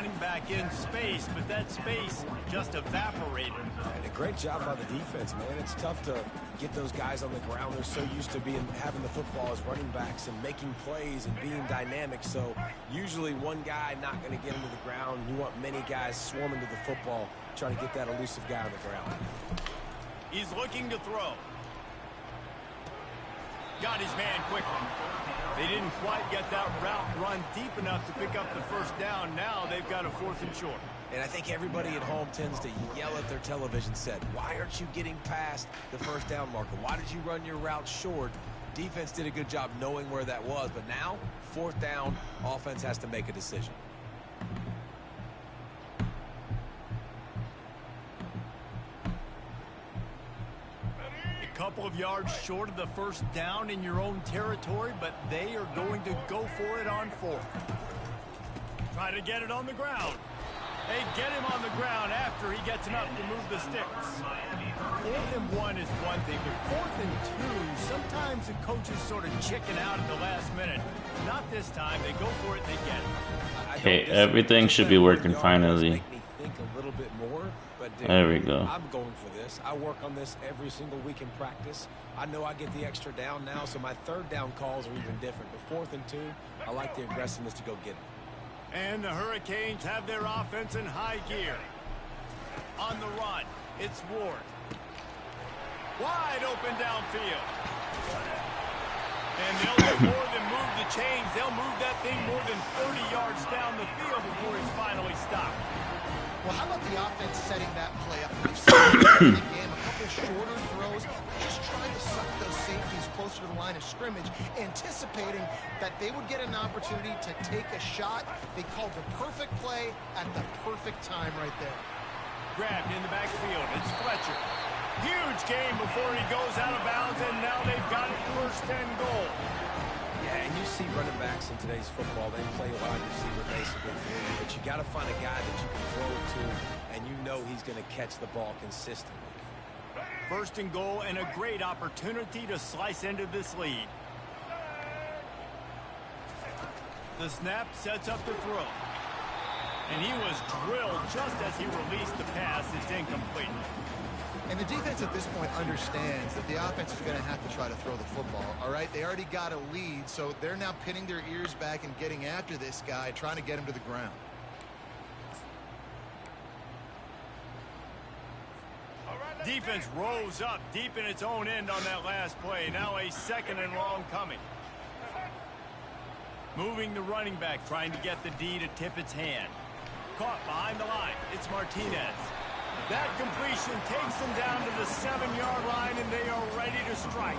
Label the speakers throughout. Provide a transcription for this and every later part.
Speaker 1: running back in space, but that space just evaporated.
Speaker 2: And a great job by the defense, man. It's tough to get those guys on the ground. They're so used to having the football as running backs and making plays and being dynamic. So usually one guy not going to get into the ground. You want many guys swarming to the football, trying to get that elusive guy on the ground.
Speaker 1: He's looking to throw. Got his man quickly. They didn't quite get that route run deep enough to pick up the first down. Now they've got a 4th and short.
Speaker 2: And I think everybody at home tends to yell at their television set. Why aren't you getting past the first down marker? Why did you run your route short? Defense did a good job knowing where that was. But now, 4th down, offense has to make a decision.
Speaker 1: Couple of yards short of the first down in your own territory, but they are going to go for it on 4th. Try to get it on the ground. They get him on the ground after he gets enough to move the sticks. 4th and 1 is one thing, but 4th and 2, sometimes the coaches sort of chicken out at the last minute. Not this time. They go for it, they get it.
Speaker 3: Okay, everything should be working finally.
Speaker 2: Think a little bit more, but dude,
Speaker 3: there we go.
Speaker 2: I'm going for this. I work on this every single week in practice. I know I get the extra down now, so my 3rd down calls are even different. But 4th and 2, I like the aggressiveness to go get it.
Speaker 1: And the Hurricanes have their offense in high gear. On the run, it's Ward. Wide open downfield. And they'll do more than move the chains. They'll move that thing more than 30 yards down the field before he's finally stopped.
Speaker 4: Well, how about the offense setting that play up? We've seen in the game a couple shorter throws, just trying to suck those safeties closer to the line of scrimmage, anticipating that they would get an opportunity to take a shot. They called the perfect play at the perfect time right there.
Speaker 1: Grabbed in the backfield. It's Fletcher. Huge game before he goes out of bounds, and now they've got it 1st and goal.
Speaker 2: Yeah, and you see running backs in today's football, they play wide receiver basically for you, but you got to find a guy that you can throw it to, and you know he's going to catch the ball consistently.
Speaker 1: 1st and goal, and a great opportunity to slice into this lead. The snap sets up the throw. And he was drilled just as he released the pass. It's incomplete.
Speaker 4: And the defense at this point understands that the offense is going to have to try to throw the football, all right? They already got a lead, so they're now pinning their ears back and getting after this guy, trying to get him to the ground.
Speaker 1: Defense rose up deep in its own end on that last play. Now a 2nd and long coming. Moving the running back, trying to get the D to tip its hand. Caught behind the line. It's Martinez. That completion takes them down to the 7-yard line, and they are ready to strike.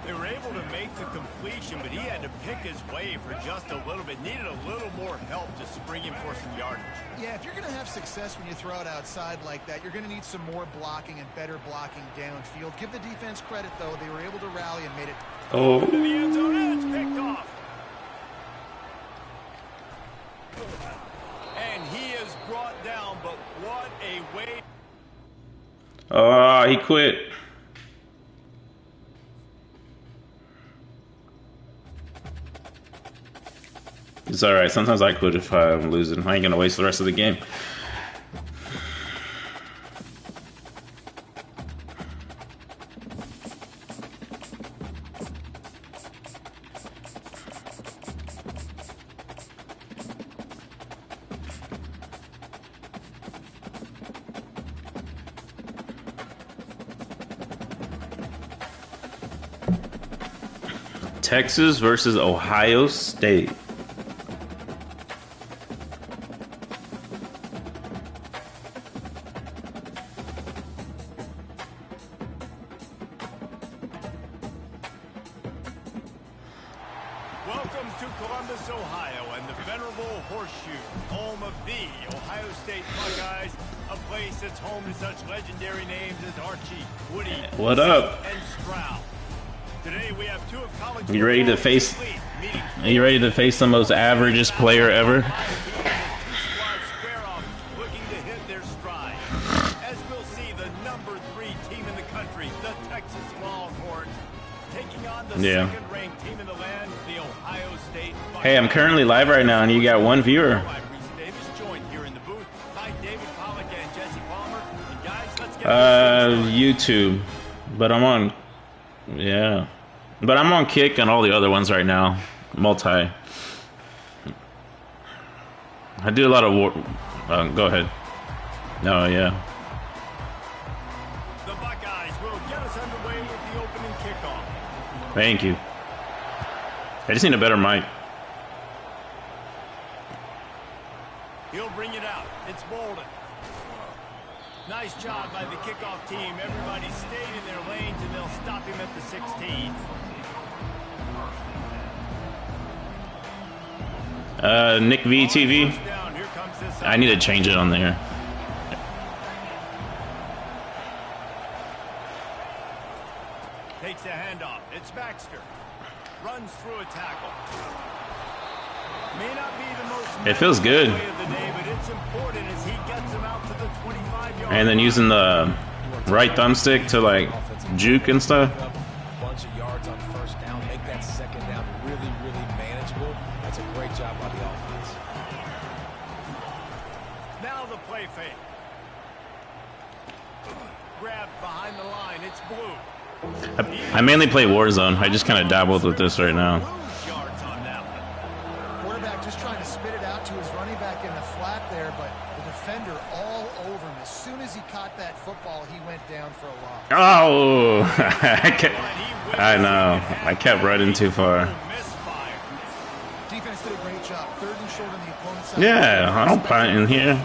Speaker 1: They were able to make the completion, but he had to pick his way for just a little bit. Needed a little more help to spring him for some yardage.
Speaker 4: Yeah, if you're going to have success when you throw it outside like that, you're going to need some more blocking and better blocking downfield. Give the defense credit, though. They were able to rally and made it.
Speaker 3: Oh.
Speaker 1: Into the end zone, and it's picked off. And he is brought down, but what a way.
Speaker 3: Oh, he quit. It's alright. Sometimes I quit if I'm losing. I ain't gonna waste the rest of the game. Texas versus Ohio State.
Speaker 1: Welcome to Columbus, Ohio, and the venerable Horseshoe, home of the Ohio State Buckeyes, a place that's home to such legendary names as Archie, Woody,
Speaker 3: What up?
Speaker 1: and Stroud. Today we have two of college.
Speaker 3: You ready to face? Are you ready to face the most averagest player ever?
Speaker 1: Looking to hit their stride. As we'll see, the number 3 team in the country, the Texas Longhorns, taking on the second-ranked team in the land, the Ohio State Buckeyes.
Speaker 3: Hey, I'm currently live right now, and you got one viewer. YouTube, but I'm on, yeah, but I'm on Kick and all the other ones right now. Multi. I do a lot of war. Go ahead. Oh yeah.
Speaker 1: The Buckeyes will get us underway with the opening kickoff.
Speaker 3: Thank you. I just need a better mic.
Speaker 1: He'll bring it out. It's Bolden. Nice job by the kickoff team. Everybody stayed in their lanes, and they'll stop him at the 16.
Speaker 3: Nick V TV.
Speaker 1: Down. Here comes this
Speaker 3: I need to change it on there.
Speaker 1: Takes the handoff. It's Baxter. Runs through a tackle. May not be the most
Speaker 3: It feels good.
Speaker 1: play of the day, but it's important as he gets him out to the 25-yard
Speaker 3: And then using the right thumbstick to like juke and stuff.
Speaker 2: A bunch of yards on first down, make that second down really, really manageable. That's a great job by the offense.
Speaker 1: Now the play fake. Grab behind the line. It's Blue.
Speaker 3: I mainly play Warzone. I just kind of dabbled with this right now.
Speaker 1: Lose yards on that one.
Speaker 4: Quarterback just trying to spit it out to his running back in the flat there, but the defender all over him. As soon as he caught that football, he went down for a loss.
Speaker 3: Oh, I know. I kept running too far.
Speaker 1: Misfire.
Speaker 4: Defense did a great job. 3rd and short on the opponent's side.
Speaker 3: Yeah, I don't punt in here.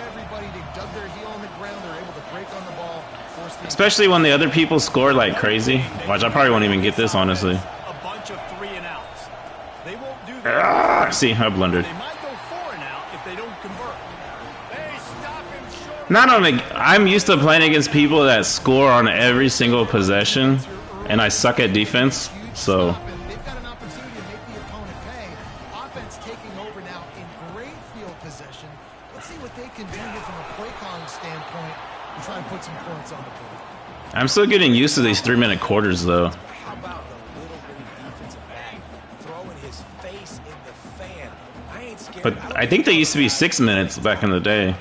Speaker 4: Everybody, they dug their heel on the ground. They're able to break on the ball. Force the
Speaker 3: Especially when the other people score like crazy. Watch, I probably won't even get this, honestly.
Speaker 1: A bunch of 3 and outs. They won't do that.
Speaker 3: See, I blundered.
Speaker 1: They might go 4 and out if they don't convert. They stop him short.
Speaker 3: Not on a, I'm used to playing against people that score on every single possession, and I suck at defense, so
Speaker 4: They've got an opportunity to make the opponent pay. Offense taking over now in great field possession. Let's see what they can do here from a play calling standpoint and try and put some points on the board.
Speaker 3: I'm still getting used to these 3-minute quarters, though.
Speaker 2: How about the little bitty defensive back throwing his face in the fan? I ain't scared.
Speaker 3: But I think they used to be 6 minutes back in the day.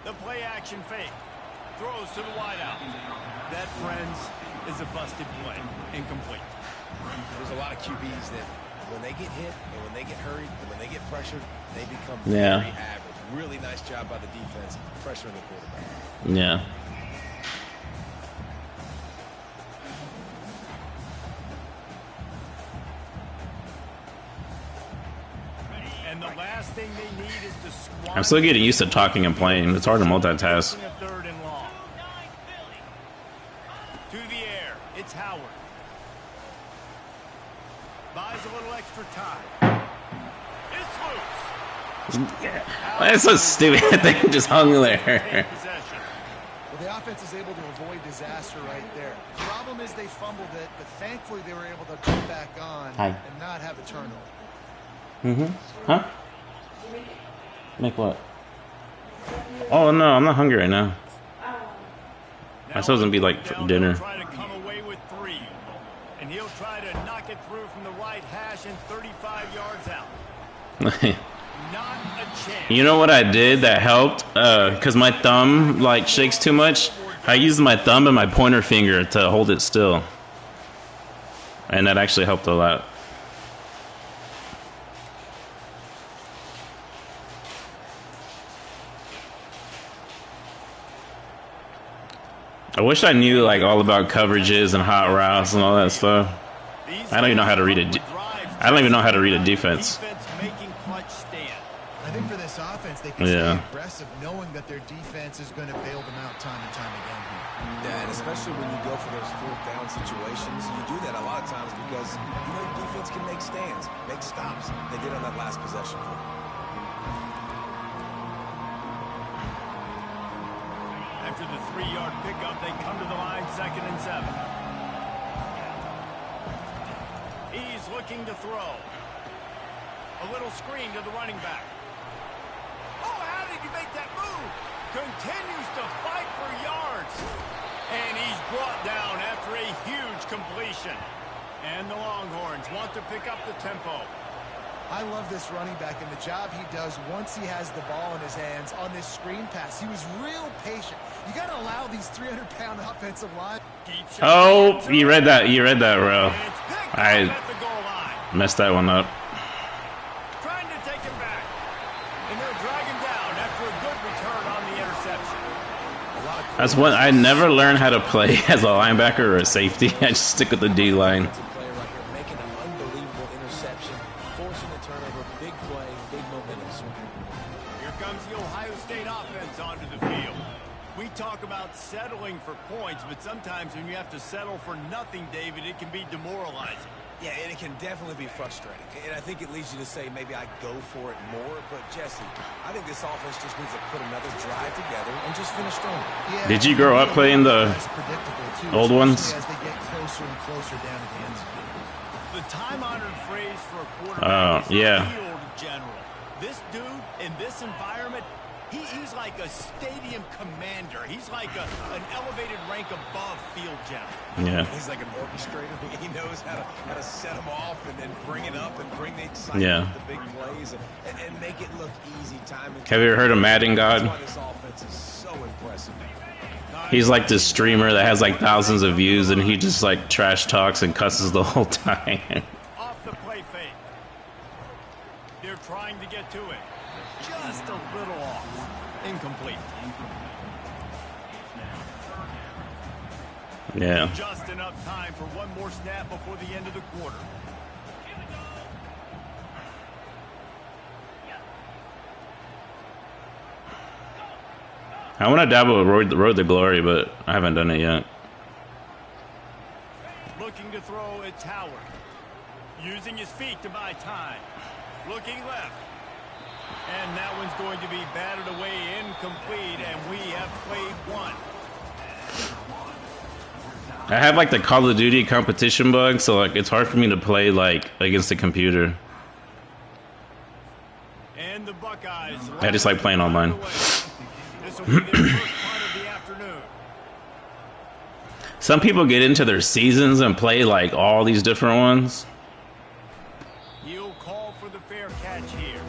Speaker 1: The play action fake. Throws to the wideout. That, friends, is a busted play. Incomplete.
Speaker 2: There's a lot of QBs that when they get hit and when they get hurried and when they get pressured, they become
Speaker 3: Yeah.
Speaker 2: very average. Really nice job by the defense pressuring the quarterback.
Speaker 3: Yeah.
Speaker 1: And the last thing they need is to squander.
Speaker 3: I'm still getting used to talking and playing. It's hard to multitask.
Speaker 1: A 3rd and long. To the air. It's Howard. Buys a little extra time. It's loose.
Speaker 3: That's so stupid. They just hung there.
Speaker 1: Take possession.
Speaker 4: Well, the offense is able to avoid disaster right there. The problem is they fumbled it, but thankfully they were able to come back on
Speaker 3: Hi.
Speaker 4: and not have a turnover.
Speaker 3: Huh? Make what? Oh no, I'm not hungry right now. I'm supposed to be like for dinner.
Speaker 1: Try to come away with 3. And he'll try to knock it through from the right hash and 35 yards out. Not a chance.
Speaker 3: You know what I did that helped? Cause my thumb like shakes too much. I used my thumb and my pointer finger to hold it still, and that actually helped a lot. I wish I knew like all about coverages and hot routes and all that stuff. I don't even know how to read it. I don't even know how to read a defense.
Speaker 1: Making clutch stand.
Speaker 4: I think for this offense, they can
Speaker 3: Yeah.
Speaker 4: stay aggressive knowing that their defense is going to bail them out time and time again here.
Speaker 2: Yeah, and especially when you go for those 4th down situations, you do that a lot of times because you know your defense can make stands, make stops. They did on that last possession.
Speaker 1: After the 3-yard pickup, they come to the line, 2nd and 7. He's looking to throw. A little screen to the running back. Oh, how did he make that move? Continues to fight for yards. And he's brought down after a huge completion. And the Longhorns want to pick up the tempo.
Speaker 4: I love this running back and the job he does once he has the ball in his hands on this screen pass. He was real patient. You got to allow these 300-pound offensive line.
Speaker 3: Oh, you read that. You read that, bro. I messed that one up.
Speaker 1: Trying to take him back. And they'll drag him down after a good return on the interception.
Speaker 3: That's one. I never learned how to play as a linebacker or a safety. I just stick with the D line.
Speaker 2: Making an unbelievable interception, forcing the turnover, big play, big momentum swing.
Speaker 1: Here comes the Ohio State offense onto the field. We talk about settling for points, but sometimes when you have to settle for nothing, David, it can be demoralizing.
Speaker 2: Yeah, and it can definitely be frustrating. And I think it leads you to say maybe I go for it more. But, Jesse, I think this offense just needs to put another drive together and just finish strong.
Speaker 4: Yeah,
Speaker 3: Did you grow up playing the old ones?
Speaker 4: As they get closer and closer down to the end zone.
Speaker 1: The time-honored phrase for a quarterback is
Speaker 3: yeah.
Speaker 1: field general. This dude, in this environment, he's like a stadium commander. He's like an elevated rank above field general.
Speaker 3: Yeah.
Speaker 2: He's like an orchestrator. He knows how to set them off and then bring it up and bring the excitement with the big plays and make it look easy time.
Speaker 3: Have you ever heard of Madden God?
Speaker 2: That's why this offense is so impressive.
Speaker 3: He's like this streamer that has like thousands of views, and he just like trash talks and cusses the whole time.
Speaker 1: Off the play fake. They're trying to get to it. Just a little off. Incomplete.
Speaker 3: Yeah.
Speaker 1: Just enough time for one more snap before the end of the quarter.
Speaker 3: I want to dabble with Road to Glory, but I haven't done it yet.
Speaker 1: Looking to throw, it's Howard. Using his feet to buy time. Looking left. And that one's going to be batted away incomplete, and we have played one.
Speaker 3: I have like the Call of Duty competition bug, so like it's hard for me to play like against the computer.
Speaker 1: And the Buckeyes.
Speaker 3: I just like playing online.
Speaker 1: This will be their first punt of the afternoon.
Speaker 3: Some people get into their seasons and play like all these different ones.
Speaker 1: You'll call for the fair catch here.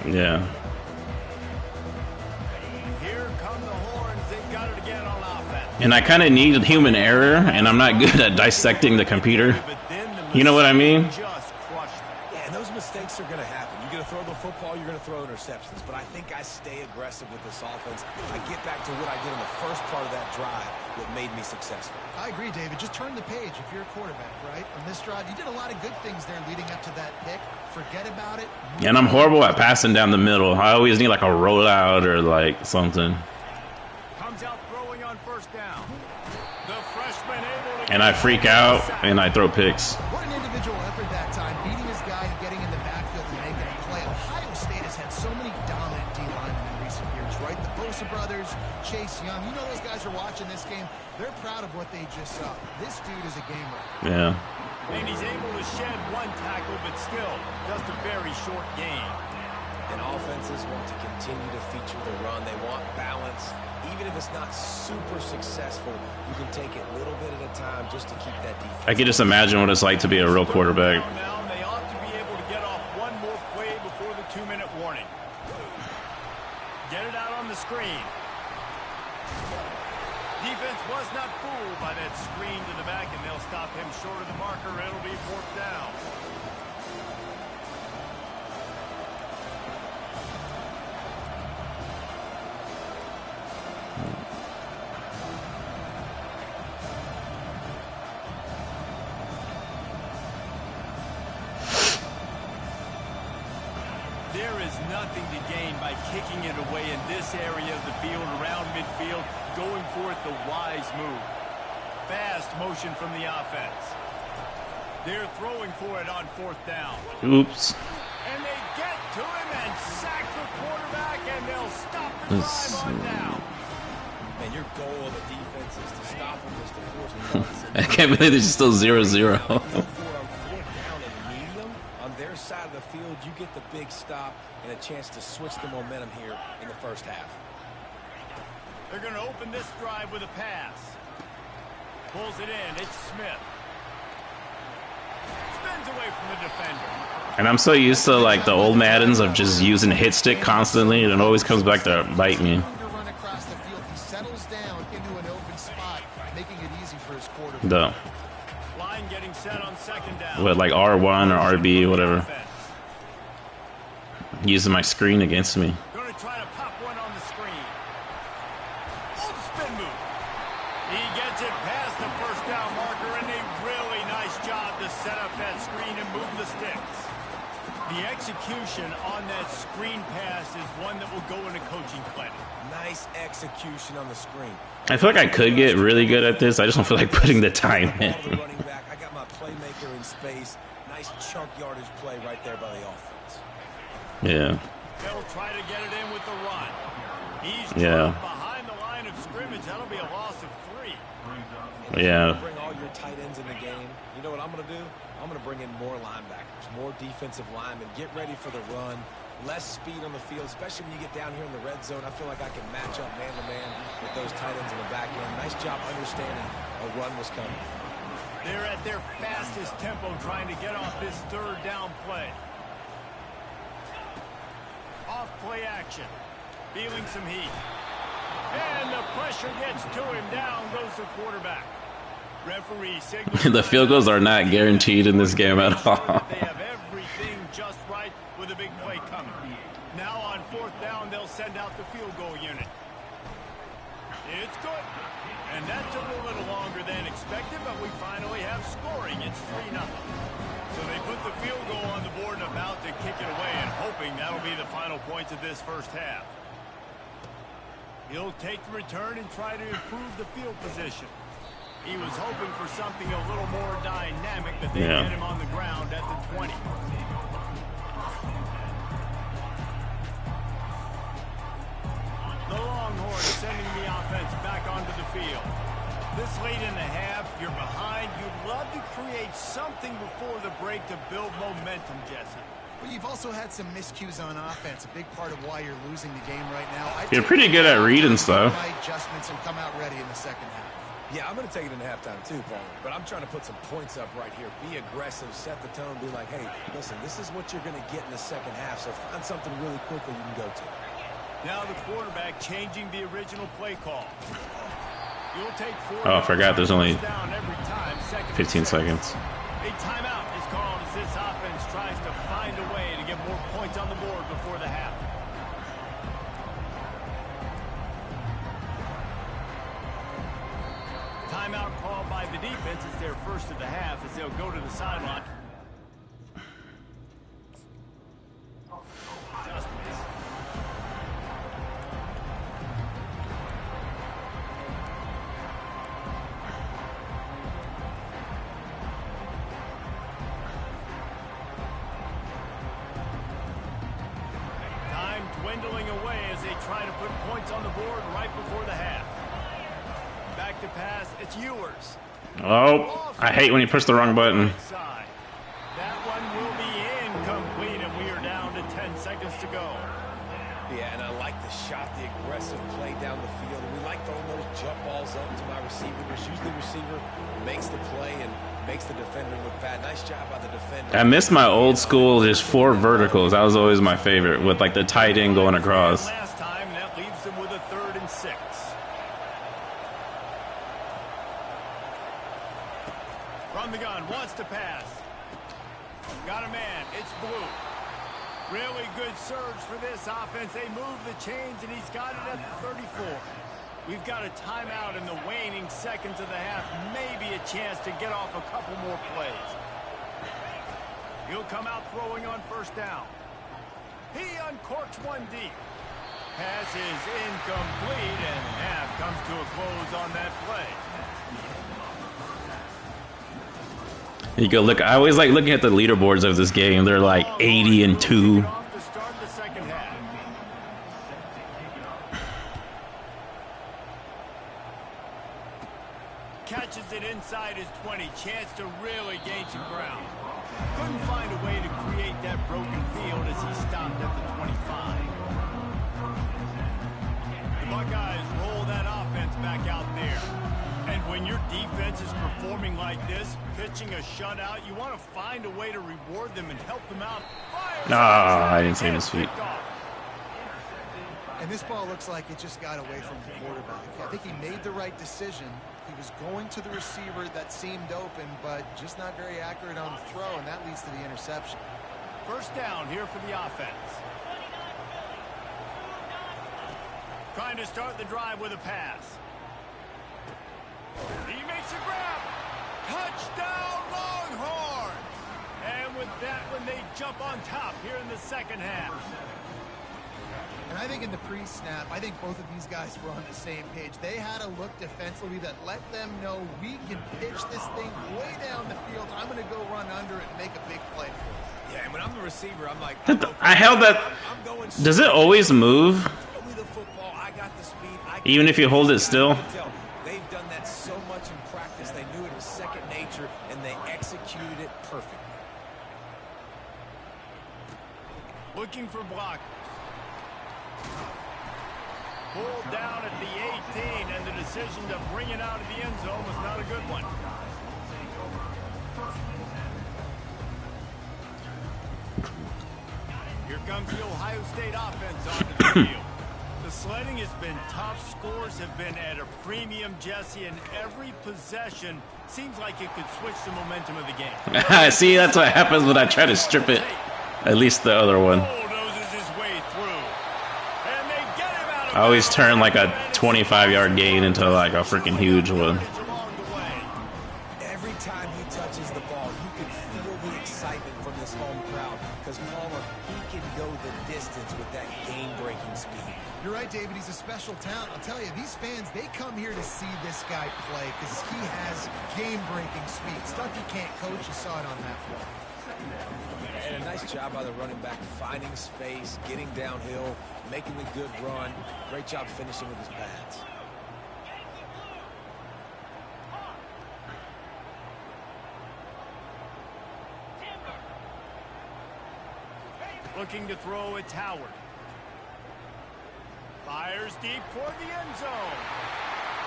Speaker 3: Yeah.
Speaker 1: Here come the horns. They've got it again on offense.
Speaker 3: And I kind of need human error, and I'm not good at dissecting the computer.
Speaker 1: But then the
Speaker 3: You know what I mean?
Speaker 1: just crushed them.
Speaker 2: Yeah, and those mistakes are going to happen. You're going to throw the football, you're going to throw interceptions. But I think I stay aggressive with this offense. I get back to what I did in the first part of that drive that made me successful.
Speaker 4: I agree, David. Just turn the page if you're a quarterback, right? On this drive, you did a lot of good things there leading up to that pick. Forget about it.
Speaker 3: And I'm horrible at passing down the middle. I always need like a rollout or like something.
Speaker 1: Comes out throwing on first down. The freshman able to
Speaker 3: And I freak out and I throw picks.
Speaker 4: What an individual effort that time, beating his guy and getting in the backfield and making a play. Ohio State has had so many dominant D-linemen in recent years, right? The Bosa brothers, Chase Young. You know those guys are watching this game. They're proud of what they just saw. This dude is a game wrecker.
Speaker 3: Yeah.
Speaker 1: And he's able to shed one tackle, but still just a very short gain.
Speaker 2: And offenses want to continue to feature the run. They want balance. Even if it's not super successful, you can take it little bit at a time just to keep that defense.
Speaker 3: I can just imagine what it's like to be a real quarterback.
Speaker 1: Now they ought to be able to get off one more play before the 2-minute warning. Get it out on the screen. Defense was not fooled by that screen to the back, and they'll stop him short of the marker. It'll be fourth down. There is nothing to gain by kicking it away in this area of the field, around midfield, going for it the wise move. Fast motion from the offense. They're throwing for it on fourth down.
Speaker 3: Oops.
Speaker 1: And they get to him and sack the quarterback, and they'll stop the drive on down.
Speaker 2: And your goal of the defense is to stop them, is to force punts.
Speaker 3: I can't believe it's still 0-0.
Speaker 2: On their side of the field, you get the big stop and a chance to switch the momentum here in the first half.
Speaker 1: They're going to open this drive with a pass. Pulls it in. It's Smith. Spins away from the defender.
Speaker 3: And I'm so used to like the old Maddens of just using hit stick constantly, and it always comes back to bite me.
Speaker 4: Run across the field. He settles down into an open spot, making it easy for his quarterback.
Speaker 3: The
Speaker 1: Line getting set on second down.
Speaker 3: what, like R1 or RB, whatever. Using my screen against me.
Speaker 1: Going to try to pop one on the screen. Oh, spin move. He gets it past the first down marker, and a really nice job to set up that screen and move the sticks. The execution on that screen pass is one that will go in a coaching clinic.
Speaker 2: Nice execution on the screen.
Speaker 3: I feel like I could get really good at this. I just don't feel like putting the time in.
Speaker 2: Ball to the running back. I got my playmaker in space. Nice chunk yardage play right there by the offense.
Speaker 3: Yeah.
Speaker 1: They'll try to get it in with the run. He's
Speaker 3: Yeah.
Speaker 1: behind the line of scrimmage. That'll be a loss of 3.
Speaker 3: Yeah.
Speaker 2: Bring all your tight ends in the game. You know what I'm going to do? I'm going to bring in more linebackers, more defensive linemen. Get ready for the run. Less speed on the field, especially when you get down here in the red zone. I feel like I can match up man-to-man with those tight ends in the back end. Nice job understanding a run was coming.
Speaker 1: They're at their fastest tempo trying to get off this third down play. Off play action. Feeling some heat. And the pressure gets to him. Down goes the quarterback. Referee signals.
Speaker 3: The field goals are not guaranteed in this game at all.
Speaker 1: They have everything just right with a big play coming. Now on 4th down, they'll send out the field goal unit. It's good. And that took a little longer than expected, but we finally have scoring. It's 3-0. So they put the field goal on the board and about to kick it away, and hoping that'll be the final points of this first half. He'll take the return and try to improve the field position. He was hoping for something a little more dynamic, but they get him on the ground at the 20. The Longhorns sending the offense back onto the field. This late in the half, you're behind. You'd love to create something before the break to build momentum, Jesse.
Speaker 4: But you've also had some miscues on offense, a big part of why you're losing the game right now.
Speaker 3: You're pretty good at reading stuff.
Speaker 4: Adjustments and come out ready in the second half.
Speaker 2: Yeah, I'm going to take it in halftime too, Paul. But I'm trying to put some points up right here. Be aggressive, set the tone, be like, hey, listen, this is what you're going to get in the second half, so find something really quickly you can go to.
Speaker 1: Now the quarterback changing the original play call. You'll take 4
Speaker 3: Oh, I forgot there's only
Speaker 1: down every time,
Speaker 3: 15 seconds.
Speaker 1: A timeout is called as this offense tries to find a way to get more points on the board before the half. Timeout called by the defense is their first of the half as they'll go to the sideline. Adjustments. Time dwindling away as they try to put points on the board right before the half. Back to pass, it's Ewers.
Speaker 3: Oh, I hate when you push the wrong button.
Speaker 1: That one will be incomplete, and we are down to 10 seconds to go.
Speaker 2: Yeah, and I like the shot, the aggressive play down the field. We like throwing those jump balls up to my receiver. Usually the receiver makes the play and makes the defender look bad. Nice job by the defender.
Speaker 3: I miss my old school, just 4 verticals. That was always my favorite, with like the tight end going across.
Speaker 1: Last time, that leaves them with a 3rd and 6. From the gun, wants to pass. Got a man, it's Blue. Really good surge for this offense. They move the chains, and he's got it at the 34. We've got a timeout in the waning seconds of the half. Maybe a chance to get off a couple more plays. He'll come out throwing on 1st down. He uncorks one deep. Pass is incomplete, and half comes to a close on that play.
Speaker 3: You go look. I always like looking at the leaderboards of this game. They're like 80-2.
Speaker 1: Off to start the second half. Catches it inside his 20. Chance to really gain some ground. Couldn't find a way to create that broken field as he stopped at the 25. The Buckeyes roll that offense back out there. And when your defense is performing like this, pitching a shutout, you want to find a way to reward them and help them out.
Speaker 3: I didn't see his feet.
Speaker 4: And this ball looks like it just got away from the quarterback. I think he made the right decision. He was going to the receiver that seemed open, but just not very accurate on the throw, and that leads to the interception.
Speaker 1: First down here for the offense. Trying to start the drive with a pass. He makes a grab. Touchdown, Longhorn! And with that one, they jump on top here in the second half.
Speaker 4: And I think in the pre-snap, I think both of these guys were on the same page. They had a look defensively that let them know we can pitch this thing way down the field. I'm going to go run under it and make a big play for it.
Speaker 2: Yeah, and when I'm the receiver, I'm like,
Speaker 3: I held that.
Speaker 2: I'm going.
Speaker 3: Does it always move?
Speaker 2: Throw me the football. I got the speed.
Speaker 3: Even if you hold it still?
Speaker 2: They've done that so much in practice. They knew it was second nature, and they executed it perfectly.
Speaker 1: Looking for block. Pulled down at the 18, and the decision to bring it out of the end zone was not a good one. Here comes the Ohio State offense onto the field. The sledding has been tough. Scores have been at a premium, Jesse, and every possession seems like it could switch the momentum of the game.
Speaker 3: See, that's what happens when I try to strip it. At least the other one. I always turn like a 25-yard gain into like a freaking huge one.
Speaker 2: Every time he touches the ball, you can feel the excitement from this home crowd because Palmer, he can go the distance with that game-breaking speed.
Speaker 4: You're right, David. He's a special talent. I'll tell you, these fans, they come here to see this guy play because he has game-breaking speed. Stuff you can't coach. You saw it on that play.
Speaker 2: And a nice job by the running back finding space, getting downhill, making a good run. Great job finishing with his pads.
Speaker 1: Looking to throw, it's Howard. Fires deep toward the end zone.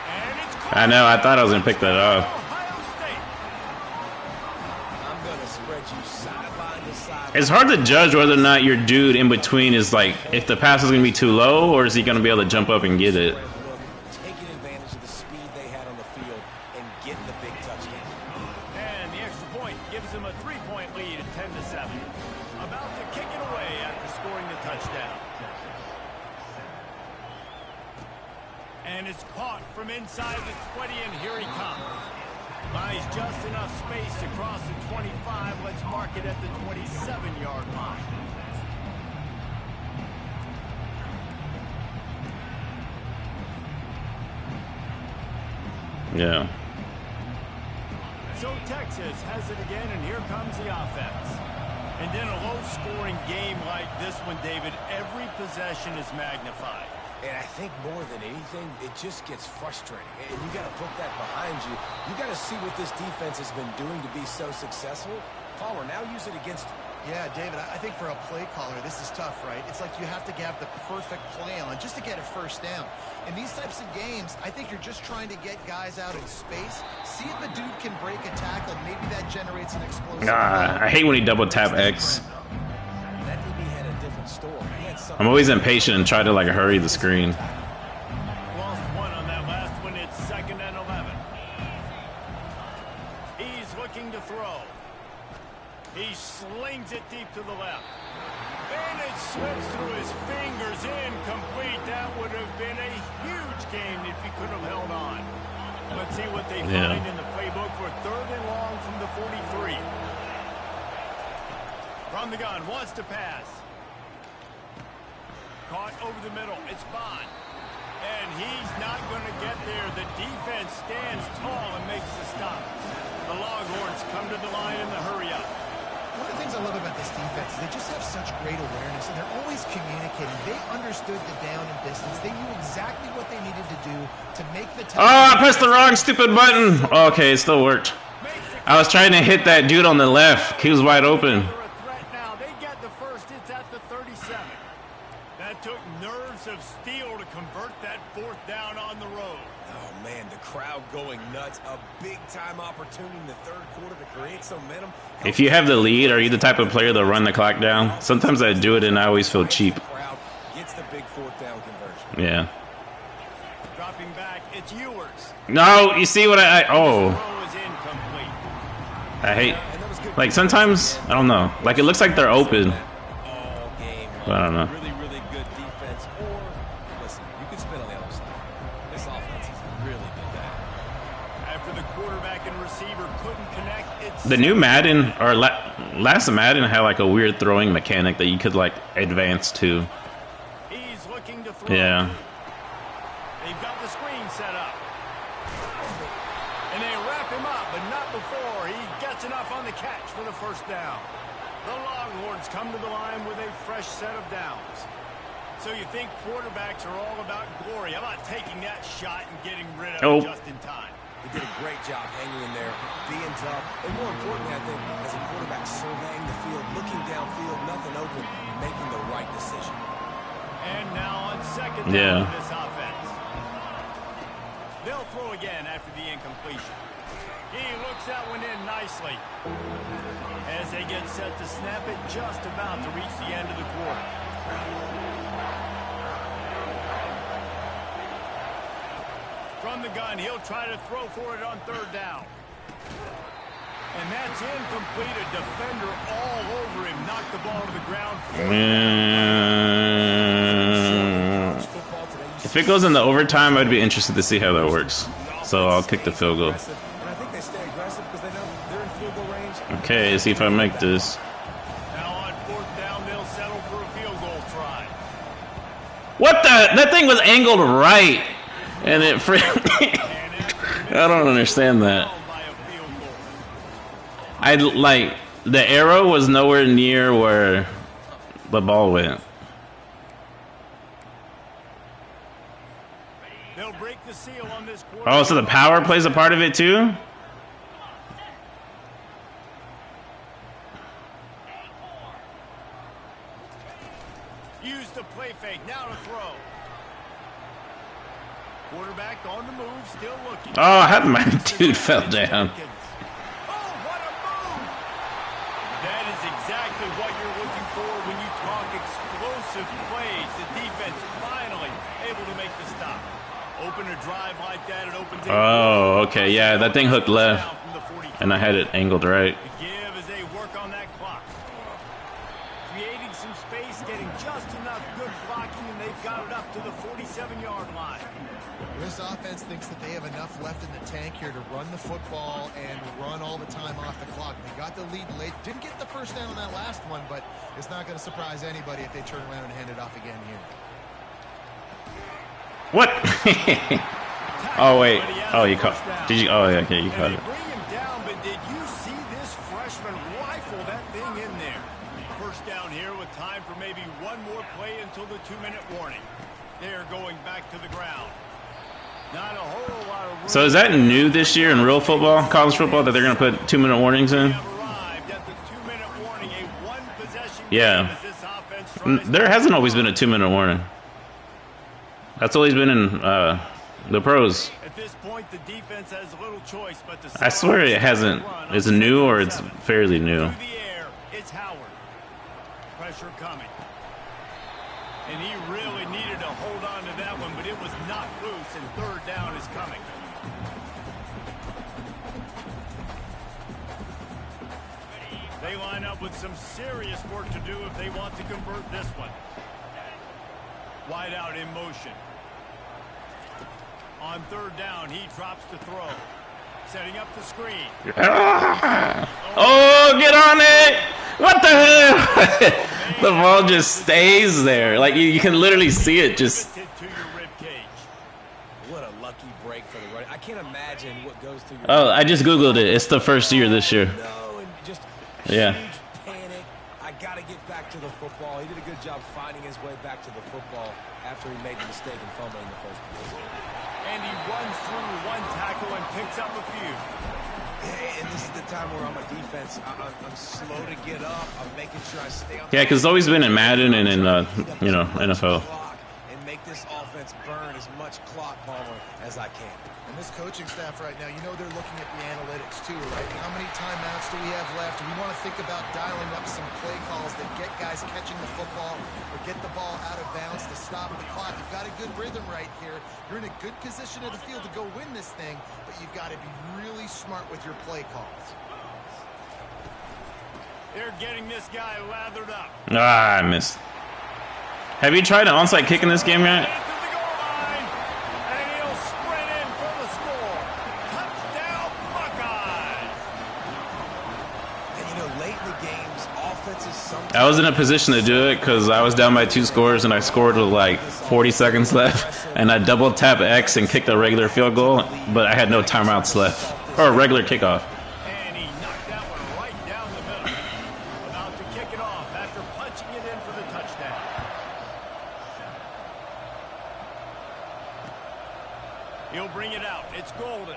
Speaker 1: And it's caught.
Speaker 3: I know, I thought I was going to pick that up.
Speaker 1: Ohio State.
Speaker 2: I'm going to spread you sideline to sideline.
Speaker 3: It's hard to judge whether or not your dude in between is like, if the pass is going to be too low, or is he going to be able to jump up and get it?
Speaker 2: Taking advantage of the speed they had on the field and getting the big touchdown.
Speaker 1: And the extra point gives them a 3-point lead at 10-7. About to kick it away after scoring the touchdown. And it's caught from inside the 20, and here he comes. Buys just enough space to cross the 25. Let's mark it at the 27-yard line.
Speaker 3: Yeah.
Speaker 1: So Texas has it again, and here comes the offense. And in a low-scoring game like this one, David, every possession is magnified.
Speaker 2: And I think more than anything, it just gets frustrating. And you got to put that behind you. You got to see what this defense has been doing to be so successful. Palmer, now use it against him.
Speaker 4: Yeah, David, I think for a play caller, this is tough, right? It's like you have to have the perfect play on just to get a first down. In these types of games, I think you're just trying to get guys out in space. See if a dude can break a tackle. Maybe that generates an explosive.
Speaker 3: I hate when he double tap X.
Speaker 2: That DB had a different story.
Speaker 3: I'm always impatient and try to like hurry the screen.
Speaker 1: Lost one on that last one. It's 2nd and 11. He's looking to throw. He slings it deep to the left. And it slips through his fingers. Incomplete. That would have been a huge gain if he could have held on. Let's see what they find in the playbook for 3rd and long from the 43. From the gun, wants to pass. Caught over the middle. It's Bond. And he's not going to get there. The defense stands tall and makes the stop. The Longhorns come to the line in the hurry up.
Speaker 4: One of the things I love about this defense is they just have such great awareness, and they're always communicating. They understood the down and distance. They knew exactly what they needed to do to make the time.
Speaker 3: Oh, I pressed the wrong stupid button. Okay, it still worked. I was trying to hit that dude on the left. He was wide open.
Speaker 1: Now they get the first. It's at the 37. That took nerves of steel to convert that 4th down on the road.
Speaker 2: fine-tuning the third quarter to create some momentum.
Speaker 3: If you have the lead, are you the type of player to run the clock down? Sometimes I do it and I always feel cheap.
Speaker 2: Gets the big fourth down conversion.
Speaker 3: Yeah.
Speaker 1: Dropping back, it's Ewers.
Speaker 3: No, you see what oh.
Speaker 1: Throw is incomplete.
Speaker 3: I hate, like, sometimes, I don't know. Like, it looks like they're open.
Speaker 2: All game
Speaker 3: I don't know.
Speaker 2: Really, really good defense. Or, listen, you could spin on the other side. This offense has really been bad.
Speaker 1: After the quarterback and receiver couldn't connect, it's
Speaker 3: The new Madden, or last Madden had like a weird throwing mechanic that you could like advance to.
Speaker 1: he's looking to throw.
Speaker 3: Yeah.
Speaker 1: They've got the screen set up. And they wrap him up, but not before he gets enough on the catch for the first down. The Longhorns come to the line with a fresh set of downs. So you think quarterbacks are all about glory. How about taking that shot and getting rid of it just in time?
Speaker 2: He did a great job hanging in there, being tough, and more importantly, I think, as a quarterback, surveying the field, looking downfield, nothing open, making the right decision.
Speaker 1: And now on second down of this offense. They'll throw again after the incompletion. He looks that one in nicely. As they get set to snap it, just about to reach the end of the quarter. From the gun, he'll try to throw for it on third down. And that's incomplete. A defender all over him. Knocked the ball to the ground.
Speaker 3: If it goes into overtime, I'd be interested to see how that works. So I'll kick the field goal.
Speaker 2: And I think they stay aggressive because they know they're in field goal range.
Speaker 3: Okay, see if I make this.
Speaker 1: Now on fourth down, they'll settle for a field goal try.
Speaker 3: What the? That thing was angled right. And it I don't understand that. I like the arrow was nowhere near where the ball went.
Speaker 1: They'll break the seal on this quarter.
Speaker 3: Oh, so the power plays a part of it too?
Speaker 1: Use the play fake. Now to throw. Quarterback on the move, still looking.
Speaker 3: Oh, my dude fell down.
Speaker 1: Oh, what a move! That is exactly what you're looking for when you talk explosive plays. The defense finally able to make the stop. Open a drive like that, it opens.
Speaker 3: Oh, okay, yeah, that thing hooked left, and I had it angled right.
Speaker 1: The give as they work on that clock. Creating some space, getting just enough good blocking, and they've got it up to the 47-yard line.
Speaker 4: This offense thinks that they have enough left in the tank here to run the football and run all the time off the clock. They got the lead late. Didn't get the first down on that last one, but it's not going to surprise anybody if they turn around and hand it off again here.
Speaker 3: What? Oh, wait. Oh, you caught. Did you? Oh, yeah, okay, you caught it.
Speaker 1: Bring him down, but did you see this freshman rifle that thing in there? First down here with time for maybe one more play until the 2-minute warning. They're going back to the ground. Not a whole lot of room.
Speaker 3: So is that new this year in real football, college football, that they're going to put 2-minute warnings in? Yeah. There hasn't always been a 2-minute warning. That's always been in the pros.
Speaker 1: At this point, the defense has little choice but to
Speaker 3: I swear it hasn't. It's new or it's fairly new.
Speaker 1: Through the air, it's Howard. Pressure coming. And he really needed to hold on to that one, but it was not loose, and third down is coming. They line up with some serious work to do if they want to convert this one. Wide out in motion. On third down, he drops to throw. Setting up the screen.
Speaker 3: Oh, get on it! What the hell? The ball just stays there. Like, you can literally see it just...
Speaker 2: What a lucky break for the run. I can't imagine what goes through your...
Speaker 3: Oh, I just Googled it. It's the first year this year.
Speaker 2: No, and just
Speaker 3: yeah.
Speaker 2: Huge panic. I got to get back to the football. He did a good job finding his way back to the football after he made the mistake and fumbled in the first place.
Speaker 1: And he runs through one tackle and picks up a few.
Speaker 2: And this is the time where I'm a defense. I'm slow to get up. I'm making sure I stay on.
Speaker 3: Yeah, because it's always been in Madden and in, you know, NFL.
Speaker 2: And make this offense burn as much clock, Palmer, as I can.
Speaker 4: And this coaching staff right now, you know they're looking at the analytics too, right? How many timeouts do we have left? We want to think about dialing up some play calls that get guys catching the football or get the ball out of bounds to stop the clock. You've got a good rhythm right here. You're in a good position of the field to go win this thing, but you've got to be really smart with your play calls.
Speaker 1: They're getting this guy lathered up.
Speaker 3: Ah, I missed. Have you tried an onside kick in this game yet?
Speaker 1: To the goal line, and he'll sprint in for the score. Touchdown, Buckeyes.
Speaker 2: And, you know, late in the games, offenses sometimes...
Speaker 3: I was in a position to do it because I was down by 2 scores and I scored with like 40 seconds left. And I double tap X and kicked a regular field goal, but I had no timeouts left. Or a regular kickoff.
Speaker 1: And he knocked that one right down the middle. About to kick it off after punching it in for the touchdown. He'll bring it out. It's Golden.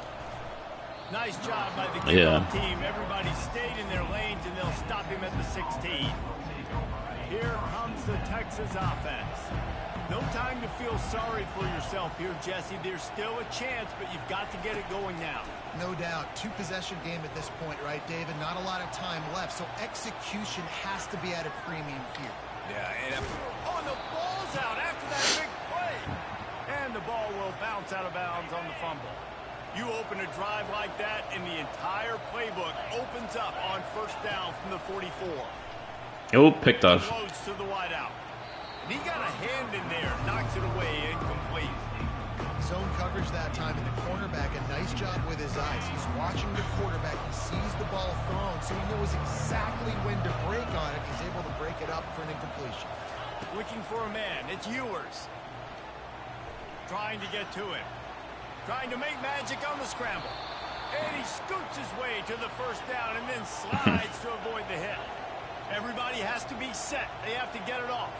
Speaker 1: Nice job by the kickoff team. Everybody stayed in their lanes, and they'll stop him at the 16. Here comes the Texas offense. No time to feel sorry for yourself here, Jesse. There's still a chance, but you've got to get it going now.
Speaker 4: No doubt. 2-possession game at this point, right, David? Not a lot of time left, so execution has to be at a premium here.
Speaker 2: Yeah, and...
Speaker 1: Oh, and the ball's out after that big play. And the ball will bounce out of bounds on the fumble. You open a drive like that, and the entire playbook opens up on first down from the 44.
Speaker 3: Oh, picked off.
Speaker 1: Loads to the wideout. And he got a hand in there, knocks it away, incomplete.
Speaker 4: Zone coverage that time, and the cornerback, a nice job with his eyes. He's watching the quarterback. He sees the ball thrown, so he knows exactly when to break on it. He's able to break it up for an incompletion.
Speaker 1: Looking for a man. It's Ewers. Trying to get to him. Trying to make magic on the scramble. And he scoots his way to the first down and then slides to avoid the hit. Everybody has to be set. They have to get it off.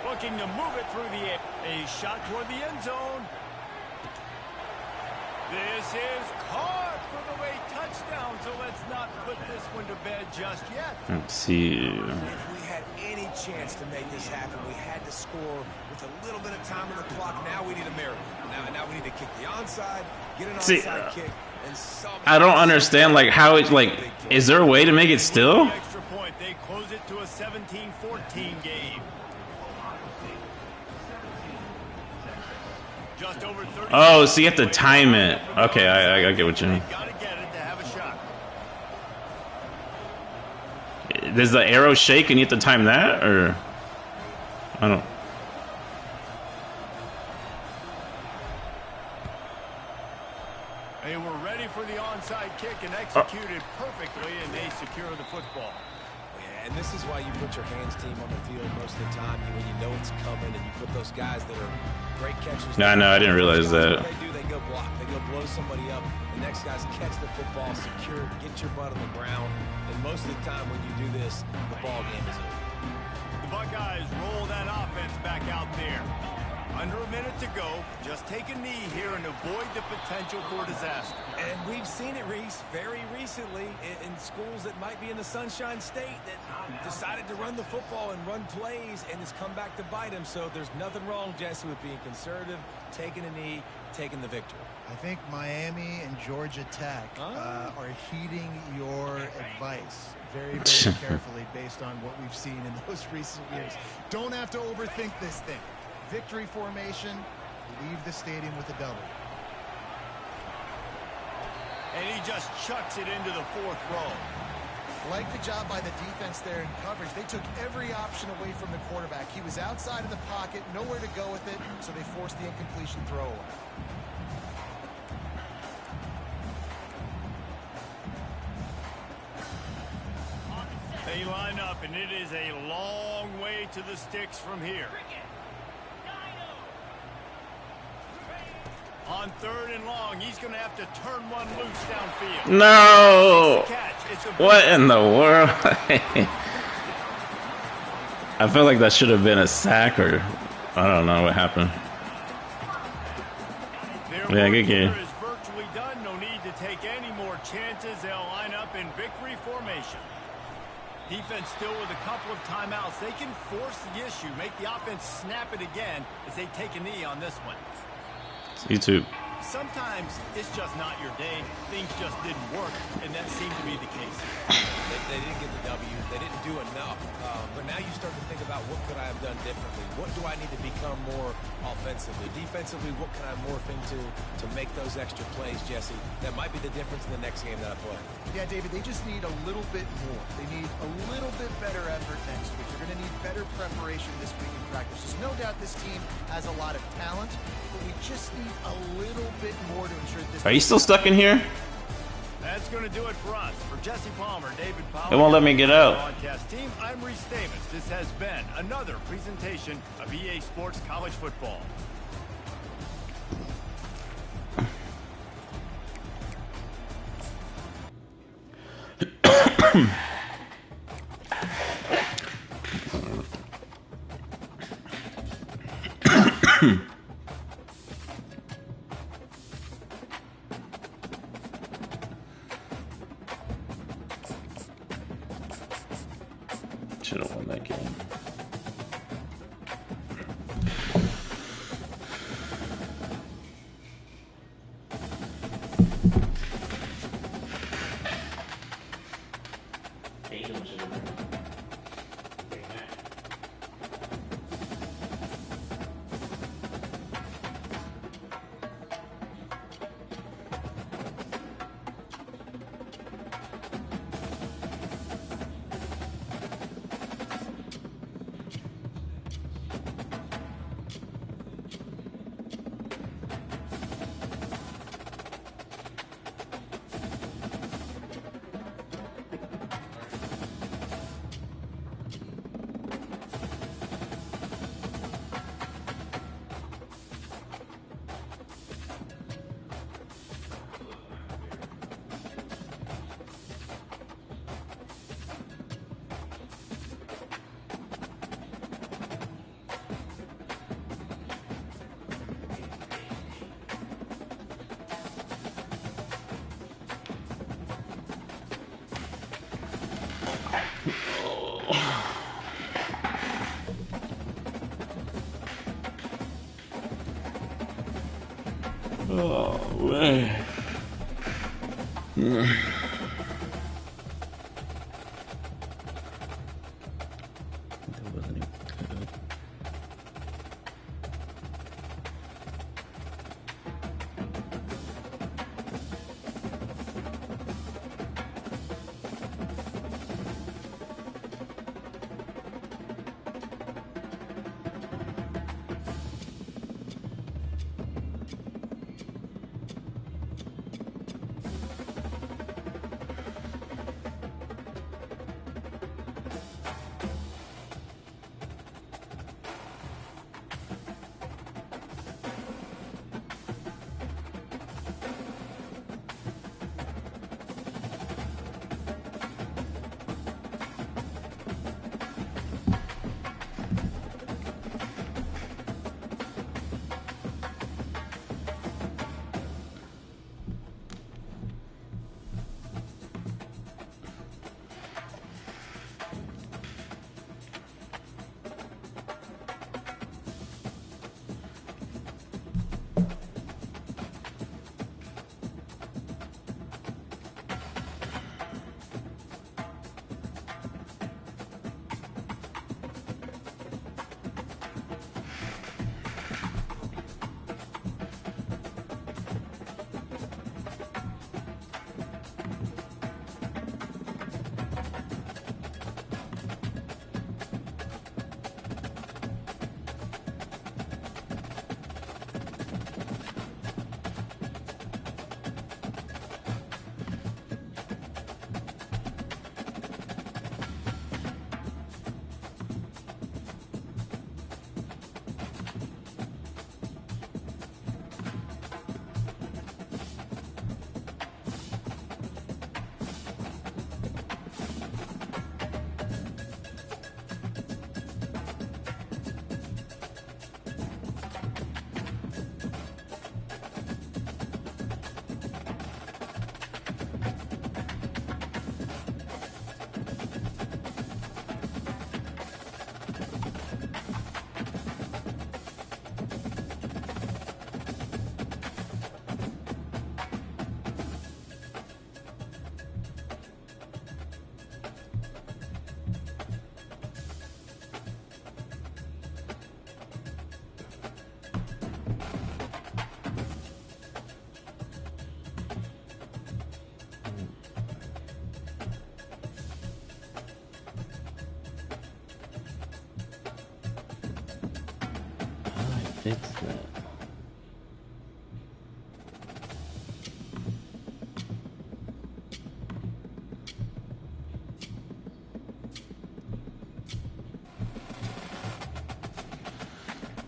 Speaker 1: Looking to move it through the air. A shot toward the end zone. This is caught for the late touchdown, so let's not put this one to bed just yet.
Speaker 3: Let's see.
Speaker 2: If we had any chance to make this happen, we had to score with a little bit of time on the clock. Now we need a miracle. Now we need to kick the onside, get an onside kick, and
Speaker 3: I don't understand, like, how it's like, is there a way to make it still?
Speaker 1: Extra point. They close it to a 17-14 game. Just over 30.
Speaker 3: Oh, so you have to time it. Okay, I get what you mean.
Speaker 1: Gotta get it to have a shot.
Speaker 3: Does the arrow shake and you have to time that, or I don't.
Speaker 1: They were ready for the onside kick and executed perfectly, and they secure the football.
Speaker 2: Yeah, and this is why you put your hands team on the field most of the time when you know it's coming, and you put those guys that are great catchers.
Speaker 3: No, I didn't realize that.
Speaker 2: What they do, they go block. They go blow somebody up. The next guys catch the football, secure, get your butt on the ground. And most of the time when you do this, the ball game is over.
Speaker 1: The Buckeyes roll that offense back out there. Under a minute to go. Just take a knee here and avoid the potential for disaster.
Speaker 2: And we've seen it, Reese, very recently in schools that might be in the Sunshine State that decided to run the football and run plays, and it's come back to bite them. So there's nothing wrong, Jesse, with being conservative, taking a knee, taking the victory.
Speaker 4: I think Miami and Georgia Tech are heeding your advice very, very carefully based on what we've seen in those recent years. Don't have to overthink this thing. Victory formation, leave the stadium with a double.
Speaker 1: And he just chucks it into the fourth row.
Speaker 4: Like the job by the defense there in coverage. They took every option away from the quarterback. He was outside of the pocket, nowhere to go with it, so they forced the incompletion throw away.
Speaker 1: They line up, and it is a long way to the sticks from here. On 3rd and long, he's going to have to turn one loose downfield.
Speaker 3: No! What in the world? I feel like that should have been a sack, or I don't know what happened. Yeah, good game.
Speaker 1: Is virtually done. No need to take any more chances. They'll line up in victory formation. Defense still with a couple of timeouts. They can force the issue, make the offense snap it again as they take a knee on this one.
Speaker 3: YouTube.
Speaker 1: Sometimes it's just not your day. Things just didn't work, and that seemed to be the case.
Speaker 2: They didn't get the W. They didn't do enough. But now you start to think about what could I have done differently? What do I need to become more offensively? Defensively, what can I morph into to make those extra plays, Jesse? That might be the difference in the next game that I play.
Speaker 4: Yeah, David, they just need a little bit more. They need a little bit better effort next week. They're going to need better preparation this week in practice. There's no doubt this team has a lot of talent, but we just need a little bit more to ensure this.
Speaker 3: Are you still stuck in here?
Speaker 1: That's going to do it for us. For Jesse Palmer, David Powell.
Speaker 3: It won't let me get out.
Speaker 1: Broadcast team, I'm Reese Davis. This has been another presentation of EA Sports College Football.
Speaker 3: Should have won that game. Oh, man. That wasn't even good. fix that.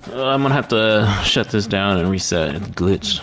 Speaker 3: I'm gonna have to shut this down and reset the glitch.